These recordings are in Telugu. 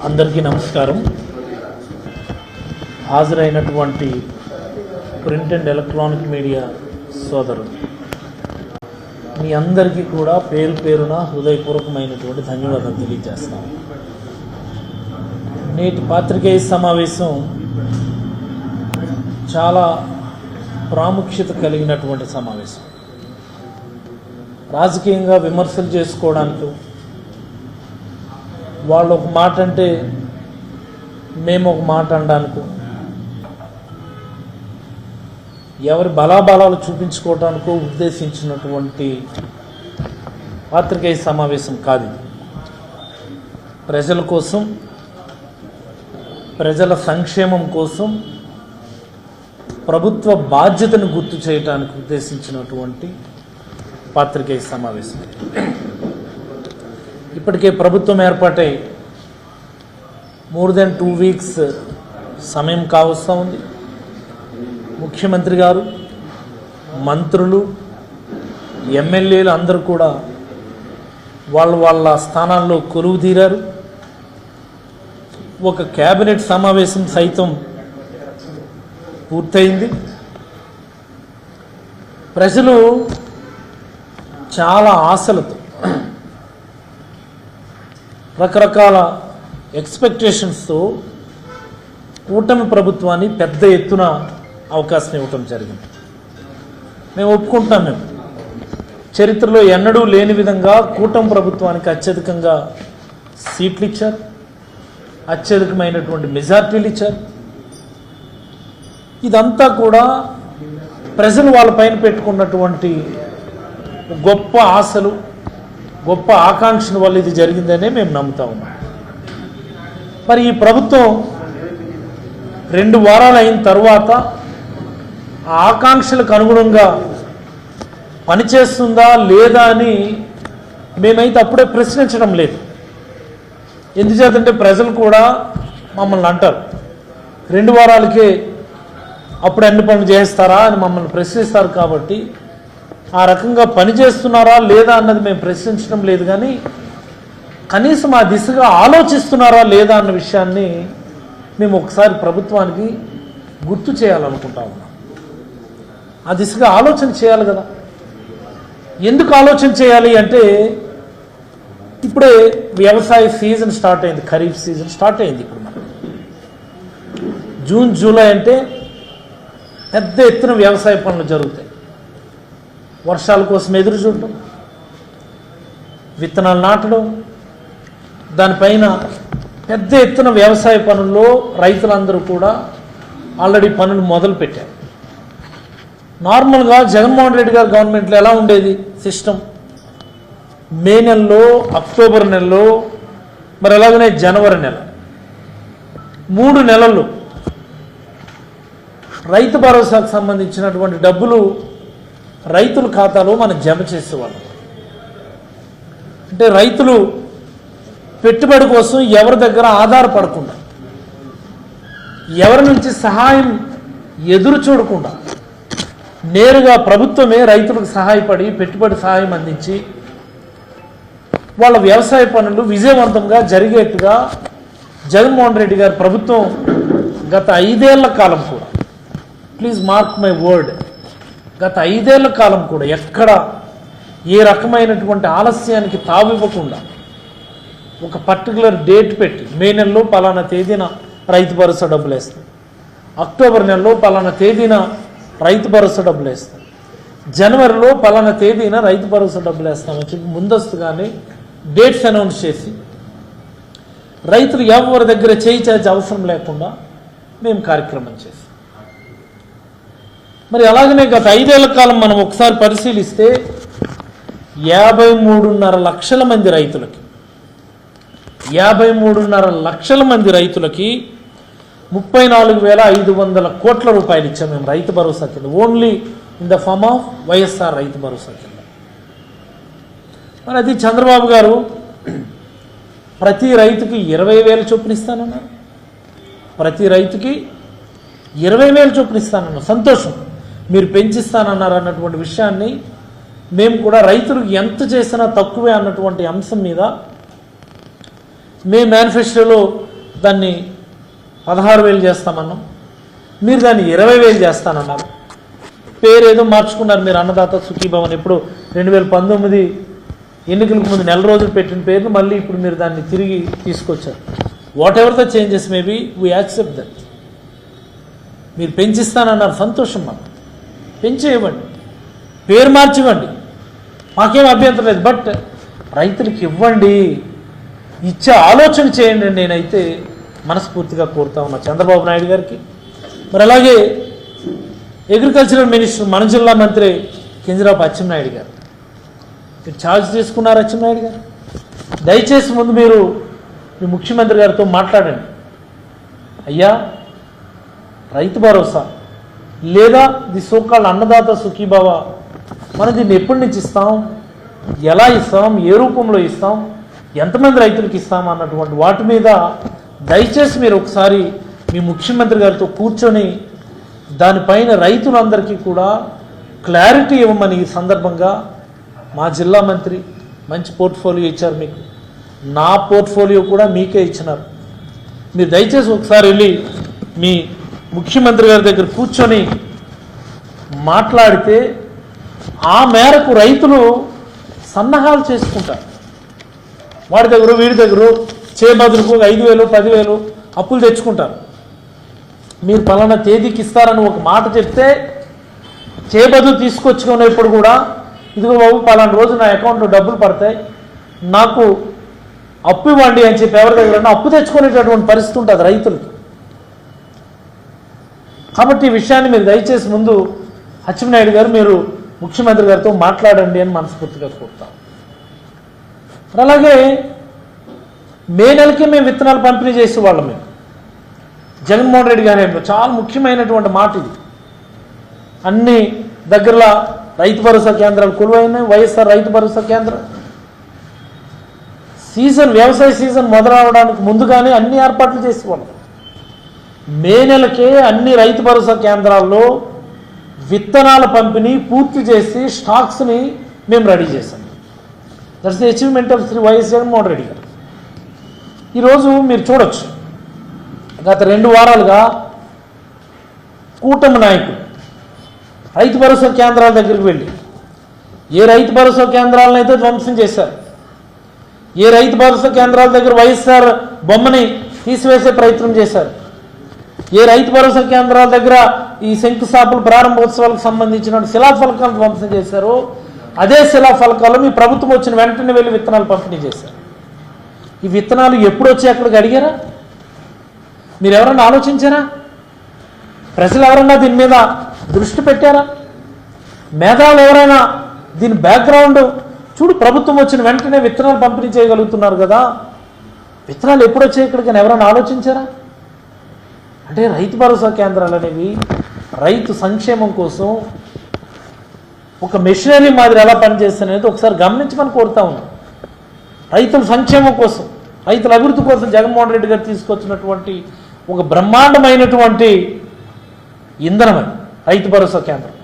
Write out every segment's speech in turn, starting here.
అందరికీ నమస్కారం. హాజరైనటువంటి ప్రింట్ అండ్ ఎలక్ట్రానిక్ మీడియా సోదరులు మీ అందరికీ కూడా పేరు పేరున హృదయపూర్వకమైనటువంటి ధన్యవాదాలు తెలియజేస్తాను. నేటి పాత్రికేయ సమావేశం చాలా ప్రాముఖ్యత కలిగినటువంటి సమావేశం. రాజకీయంగా విమర్శలు చేసుకోవడానికి, వాళ్ళు ఒక మాట అంటే మేము ఒక మాట అనడానికి, ఎవరి బలాబలాలు చూపించుకోవడానికో ఉద్దేశించినటువంటి పాత్రికేయ సమావేశం కాదు. ప్రజల కోసం, ప్రజల సంక్షేమం కోసం, ప్రభుత్వ బాధ్యతను గుర్తు చేయడానికి ఉద్దేశించినటువంటి పాత్రికేయ సమావేశం. ఇప్పటికే ప్రభుత్వం ఏర్పాటై మోర్ దెన్ 2 weeks సమయం కావస్తూ ఉంది. ముఖ్యమంత్రి గారు, మంత్రులు, ఎమ్మెల్యేలు అందరూ కూడా వాళ్ళ స్థానాల్లో కొలువు తీరారు. ఒక కేబినెట్ సమావేశం సైతం పూర్తయింది. ప్రజలు చాలా ఆశలతో, రకరకాల ఎక్స్పెక్టేషన్స్తో కూటమి ప్రభుత్వాన్ని పెద్ద ఎత్తున అవకాశం ఇవ్వటం జరిగింది. మేము ఒప్పుకుంటున్నాం. మేము చరిత్రలో ఎన్నడూ లేని విధంగా కూటమి ప్రభుత్వానికి అత్యధికంగా సీట్లు ఇచ్చారు, అత్యధికమైనటువంటి మెజార్టీలు ఇచ్చారు. ఇదంతా కూడా ప్రజలు వాళ్ళపైన పెట్టుకున్నటువంటి గొప్ప ఆశలు, గొప్ప ఆకాంక్షల వల్ల ఇది జరిగిందనే మేము నమ్ముతా ఉన్నాం. మరి ఈ ప్రభుత్వం 2 వారాలు అయిన తర్వాత ఆ ఆకాంక్షలకు అనుగుణంగా పనిచేస్తుందా లేదా అని మేమైతే అప్పుడే ప్రశ్నించడం లేదు. ఎందుచేతంటే ప్రజలు కూడా మమ్మల్ని అంటారు, 2 వారాలకే అప్పుడు అన్ని పనులు చేస్తారా అని మమ్మల్ని ప్రశ్నిస్తారు. కాబట్టి ఆ రకంగా పనిచేస్తున్నారా లేదా అన్నది మేము ప్రశ్నించడం లేదు, కానీ కనీసం ఆ దిశగా ఆలోచిస్తున్నారా లేదా అన్న విషయాన్ని మేము ఒకసారి ప్రభుత్వానికి గుర్తు చేయాలనుకుంటా ఉన్నాం. ఆ దిశగా ఆలోచన చేయాలి కదా. ఎందుకు ఆలోచన చేయాలి అంటే, ఇప్పుడే వ్యవసాయ సీజన్ స్టార్ట్ అయింది, ఖరీఫ్ సీజన్ స్టార్ట్ అయింది. ఇప్పుడు మనం జూన్, జూలై అంటే పెద్ద ఎత్తున వ్యవసాయ పనులు జరుగుతాయి. వర్షాల కోసం ఎదురు చూడటం, విత్తనాలు నాటడం, దానిపైన పెద్ద ఎత్తున వ్యవసాయ పనుల్లో రైతులందరూ కూడా ఆల్రెడీ పనులు మొదలు పెట్టారు. నార్మల్గా జగన్మోహన్ రెడ్డి గారి గవర్నమెంట్లో ఎలా ఉండేది సిస్టమ్? మే నెలలో, అక్టోబర్ నెలలో, మరి అలాగనే జనవరి నెల, 3 నెలల్లో రైతు భరోసాకు సంబంధించినటువంటి డబ్బులు రైతుల ఖాతాలో మనం జమ చేసేవాళ్ళం. అంటే రైతులు పెట్టుబడి కోసం ఎవరి దగ్గర ఆధారపడకుండా, ఎవరి నుంచి సహాయం ఎదురు చూడకుండా నేరుగా ప్రభుత్వమే రైతులకు సహాయపడి పెట్టుబడి సహాయం అందించి వాళ్ళ వ్యవసాయ పనులు విజయవంతంగా జరిగేట్టుగా జగన్మోహన్ రెడ్డి గారి ప్రభుత్వం గత 5 ఏళ్ల కాలం కూడా, ప్లీజ్ మార్క్ మై వర్డ్, గత 5 ఏళ్ల కాలం కూడా ఎక్కడ ఏ రకమైనటువంటి ఆలస్యానికి తావివ్వకుండా ఒక పర్టికులర్ డేట్ పెట్టి, మే నెలలో పలానా తేదీన రైతు భరోసా డబ్బులు వేస్తాం, అక్టోబర్ నెలలో పలానా తేదీన రైతు భరోసా డబ్బులు వేస్తాం, జనవరిలో పలానా తేదీన రైతు భరోసా డబ్బులు వేస్తామని చెప్పి ముందస్తుగానే డేట్స్ అనౌన్స్ చేసి రైతులు ఎవరి దగ్గర చేయి చాచే అవసరం లేకుండా మేము కార్యక్రమం చేస్తాం. మరి అలాగనే గత 5 ఏళ్ల కాలం మనం ఒకసారి పరిశీలిస్తే 53.5 లక్షల మంది రైతులకి 34,500 కోట్ల రూపాయలు ఇచ్చాం మేము రైతు భరోసా కింద, only in the form of YSR Rythu Bharosa కింద. మరి అది చంద్రబాబు గారు ప్రతి రైతుకి 20,000 చొప్పున ఇస్తానన్నారు. ప్రతి రైతుకి 20,000 చొప్పున ఇస్తానన్నారు. సంతోషం, మీరు పెంచిస్తానన్నారు అన్నటువంటి విషయాన్ని మేము కూడా రైతులకు ఎంత చేసినా తక్కువే అన్నటువంటి అంశం మీద మే మేనిఫెస్టోలో దాన్ని 16,000 చేస్తామన్నాం, మీరు దాన్ని 20,000 చేస్తానన్నారు. పేరు ఏదో మార్చుకున్నారు మీరు, అన్నదాత సుఖీభవన్. ఇప్పుడు 2019 ఎన్నికలకు ముందు నెల రోజులు పెట్టిన పేరును మళ్ళీ ఇప్పుడు మీరు దాన్ని తిరిగి తీసుకొచ్చారు. What ever the changes maybe we accept that. మీరు పెంచిస్తానన్నారు, సంతోషం. మాకు పెంచేయవండి, పేరు మార్చివ్వండి, మాకేం అభ్యంతరం లేదు. బట్ రైతులకు ఇవ్వండి, ఇచ్చే ఆలోచన చేయండి. నేనైతే మనస్ఫూర్తిగా కోరుతా ఉన్నా చంద్రబాబు నాయుడు గారికి. మరి అలాగే అగ్రికల్చరల్ మినిస్టర్, మన జిల్లా మంత్రి కింజరాపు అచ్చెన్నాయుడు గారు, మీరు ఛార్జ్ తీసుకున్నారు. అచ్చెన్నాయుడు గారు, దయచేసి ముందు మీరు మీ ముఖ్యమంత్రి గారితో మాట్లాడండి. అయ్యా, రైతు భరోసా లేదా ది సోకాల్డ్ అన్నదాత సుఖీభవ, మనం దీన్ని ఎప్పటి నుంచి ఇస్తాం, ఎలా ఇస్తాం, ఏ రూపంలో ఇస్తాం, ఎంతమంది రైతులకు ఇస్తాం అన్నటువంటి వాటి మీద దయచేసి మీరు ఒకసారి మీ ముఖ్యమంత్రి గారితో కూర్చొని దానిపైన రైతులందరికీ కూడా క్లారిటీ ఇవ్వమని ఈ సందర్భంగా మా జిల్లా మంత్రి మంచి పోర్ట్ఫోలియో ఇచ్చారు మీకు, నా పోర్ట్ఫోలియో కూడా మీకే ఇచ్చినారు. మీరు దయచేసి ఒకసారి వెళ్ళి మీ ముఖ్యమంత్రి గారి దగ్గర కూర్చొని మాట్లాడితే ఆ మేరకు రైతులు సన్నాహాలు చేసుకుంటారు. వాడి దగ్గర వీడి దగ్గర చేబదులకు 5,000 10,000 అప్పులు తెచ్చుకుంటారు. మీరు పలానా తేదీకి ఇస్తారని ఒక మాట చెప్తే చేబదులు తీసుకొచ్చుకునేప్పుడు కూడా, ఇదిగో బాబు పలానా రోజు నా అకౌంట్లో డబ్బులు పడతాయి, నాకు అప్పు ఇవ్వండి అని చెప్పి ఎవరి దగ్గర అప్పు తెచ్చుకునేటటువంటి పరిస్థితి ఉంటుంది రైతులకి. కాబట్టి ఈ విషయాన్ని మీరు దయచేసి ముందు అచ్చెన్నాయుడు గారు మీరు ముఖ్యమంత్రి గారితో మాట్లాడండి అని మనస్ఫూర్తిగా కోరుతాం. అలాగే మే నెలకే మేము విత్తనాలు పంపిణీ చేసేవాళ్ళం. మేము జగన్మోహన్ రెడ్డి గారు చాలా ముఖ్యమైనటువంటి మాట ఇది. అన్ని దగ్గరలో రైతు భరోసా కేంద్రాలు కొలువైనాయి. వైఎస్ఆర్ రైతు భరోసా కేంద్రం సీజన్, వ్యవసాయ సీజన్ మొదలవడానికి ముందుగానే అన్ని ఏర్పాట్లు చేసేవాళ్ళం. మే నెలకే అన్ని రైతు భరోసా కేంద్రాల్లో విత్తనాల పంపిణీ పూర్తి చేసి స్టాక్స్ని మేము రెడీ చేశాం. That's the achievement of Shri YS Jaganmohan Reddy garu. ఈరోజు మీరు చూడొచ్చు, గత 2 వారాలుగా కూటమి నాయకులు రైతు భరోసా కేంద్రాల దగ్గరికి వెళ్ళి ఏ రైతు భరోసా కేంద్రాలను అయితే ధ్వంసం చేశారు, ఏ రైతు భరోసా కేంద్రాల దగ్గర వైఎస్ఆర్ బొమ్మని తీసివేసే ప్రయత్నం చేశారు, ఏ రైతు భరోసా కేంద్రాల దగ్గర ఈ శంకుస్థాపన ప్రారంభోత్సవాలకు సంబంధించిన శిలాఫలకాలు ధ్వంసం చేశారో, అదే శిలాఫలకాలు మీ ప్రభుత్వం వచ్చిన వెంటనే వెళ్ళి విత్తనాలు పంపిణీ చేశారు. ఈ విత్తనాలు ఎప్పుడు వచ్చి అక్కడికి అడిగారా? మీరు ఎవరన్నా ఆలోచించారా? ప్రజలు ఎవరన్నా దీని మీద దృష్టి పెట్టారా? మేధావులు ఎవరైనా దీని బ్యాక్గ్రౌండ్ చూడు, ప్రభుత్వం వచ్చిన వెంటనే విత్తనాలు పంపిణీ చేయగలుగుతున్నారు కదా, విత్తనాలు ఎప్పుడు వచ్చాయి ఇక్కడికి ఎవరైనా ఆలోచించారా? అంటే రైతు భరోసా కేంద్రాలు అనేవి రైతు సంక్షేమం కోసం ఒక మెషినరీ మాదిరి ఎలా పనిచేస్తాయనేది ఒకసారి గమనించమని కోరుతా ఉన్నాం. రైతుల సంక్షేమం కోసం, రైతుల అభివృద్ధి కోసం జగన్మోహన్ రెడ్డి గారు తీసుకొచ్చినటువంటి ఒక బ్రహ్మాండమైనటువంటి ఇంధనం రైతు భరోసా కేంద్రం.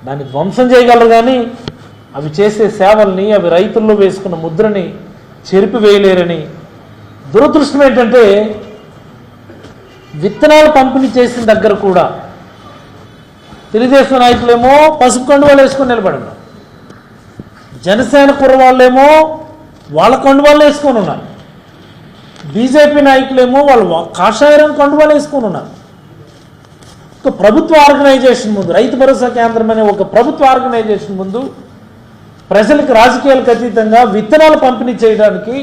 దాన్ని ధ్వంసం చేయగలరు కానీ అవి చేసే సేవల్ని, అవి రైతుల్లో వేసుకున్న ముద్రని చెరిపివేయలేరని. దురదృష్టం ఏంటంటే విత్తనాలు పంపిణీ చేసిన దగ్గర కూడా తెలుగుదేశం నాయకులేమో పసుపు కండువాలు వేసుకొని నిలబడినారు, జనసేన కుర్రవాళ్ళేమో వాళ్ళ కండువాళ్ళు వేసుకొని ఉన్నారు, బీజేపీ నాయకులేమో వాళ్ళు కాషాయ రంగు కండువాలు వేసుకొని ఉన్నారు. ఒక ప్రభుత్వ ఆర్గనైజేషన్ ముందు, రైతు భరోసా కేంద్రం అనే ఒక ప్రభుత్వ ఆర్గనైజేషన్ ముందు ప్రజలకు రాజకీయాలకు అతీతంగా విత్తనాలు పంపిణీ చేయడానికి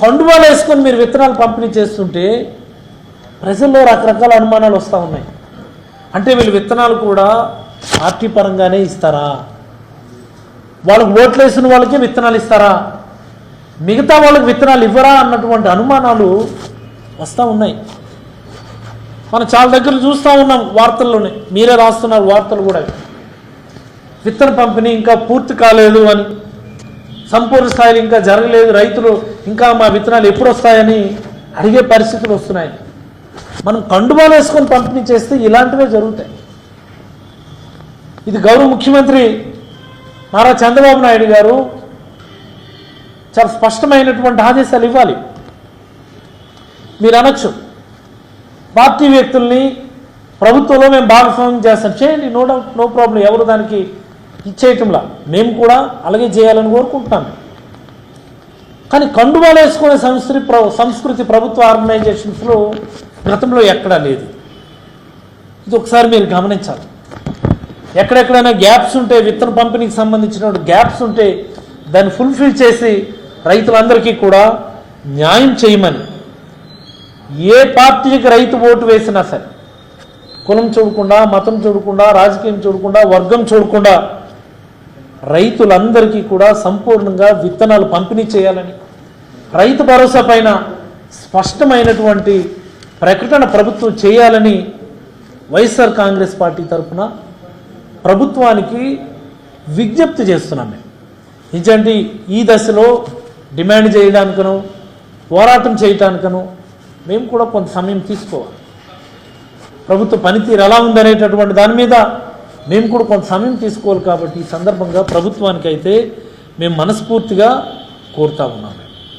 కండువాలు వేసుకొని మీరు విత్తనాలు పంపిణీ చేస్తుంటే ప్రజల్లో రకరకాల అనుమానాలు వస్తూ ఉన్నాయి. అంటే వీళ్ళు విత్తనాలు కూడా పార్టీ పరంగానే ఇస్తారా? వాళ్ళకు ఓట్లు వేసిన వాళ్ళకే విత్తనాలు ఇస్తారా? మిగతా వాళ్ళకి విత్తనాలు ఇవ్వరా అన్నటువంటి అనుమానాలు వస్తూ ఉన్నాయి. మనం చాలా దగ్గర చూస్తూ ఉన్నాం, వార్తల్లోనే మీరే రాస్తున్నారు వార్తలు కూడా. విత్తన పంపిణీ ఇంకా పూర్తి కాలేదు అని, సంపూర్ణ స్థాయిలో ఇంకా జరగలేదు, రైతులు ఇంకా మా విత్తనాలు ఎప్పుడు వస్తాయని అడిగే పరిస్థితులు వస్తున్నాయి. మనం కండువాలు వేసుకొని పంపిణీ చేస్తే ఇలాంటివే జరుగుతాయి. ఇది గౌరవ ముఖ్యమంత్రి నారా చంద్రబాబు నాయుడు గారు చాలా స్పష్టమైనటువంటి ఆదేశాలు ఇవ్వాలి. మీరు అనొచ్చు పార్టీ వ్యక్తుల్ని ప్రభుత్వంలో మేము భాగస్వామ్యం చేస్తాం, చేయండి, నో డౌట్, నో ప్రాబ్లం, ఎవరు దానికి ఇచ్చేయటంలా, మేము కూడా అలాగే చేయాలని కోరుకుంటున్నాను. కానీ కండువాలు వేసుకునే సంస్కృతి ప్రభుత్వ ఆర్గనైజేషన్స్లో గతంలో ఎక్కడా లేదు. ఇది ఒకసారి మీరు గమనించాలి. ఎక్కడెక్కడైనా గ్యాప్స్ ఉంటే, విత్తన పంపిణీకి సంబంధించిన గ్యాప్స్ ఉంటే దాన్ని ఫుల్ఫిల్ చేసి రైతులందరికీ కూడా న్యాయం చేయమని, ఏ పార్టీకి రైతు ఓటు వేసినా సరే కులం చూడకుండా, మతం చూడకుండా, రాజకీయం చూడకుండా, వర్గం చూడకుండా రైతులందరికీ కూడా సంపూర్ణంగా విత్తనాలు పంపిణీ చేయాలని, రైతు భరోసా పైన స్పష్టమైనటువంటి ప్రకటన ప్రభుత్వం చేయాలని వైఎస్ఆర్ కాంగ్రెస్ పార్టీ తరఫున ప్రభుత్వానికి విజ్ఞప్తి చేస్తున్నాం. మేము నిజంటే ఈ దశలో డిమాండ్ చేయడానికను, పోరాటం చేయడానికను మేము కూడా కొంత సమయం తీసుకోవాలి. ప్రభుత్వ పనితీరు ఎలా ఉందనేటటువంటి దాని మీద మేము కూడా కొంత సమయం తీసుకోవాలి. కాబట్టి ఈ సందర్భంగా ప్రభుత్వానికి అయితే మేము మనస్ఫూర్తిగా కోరుతా ఉన్నాం.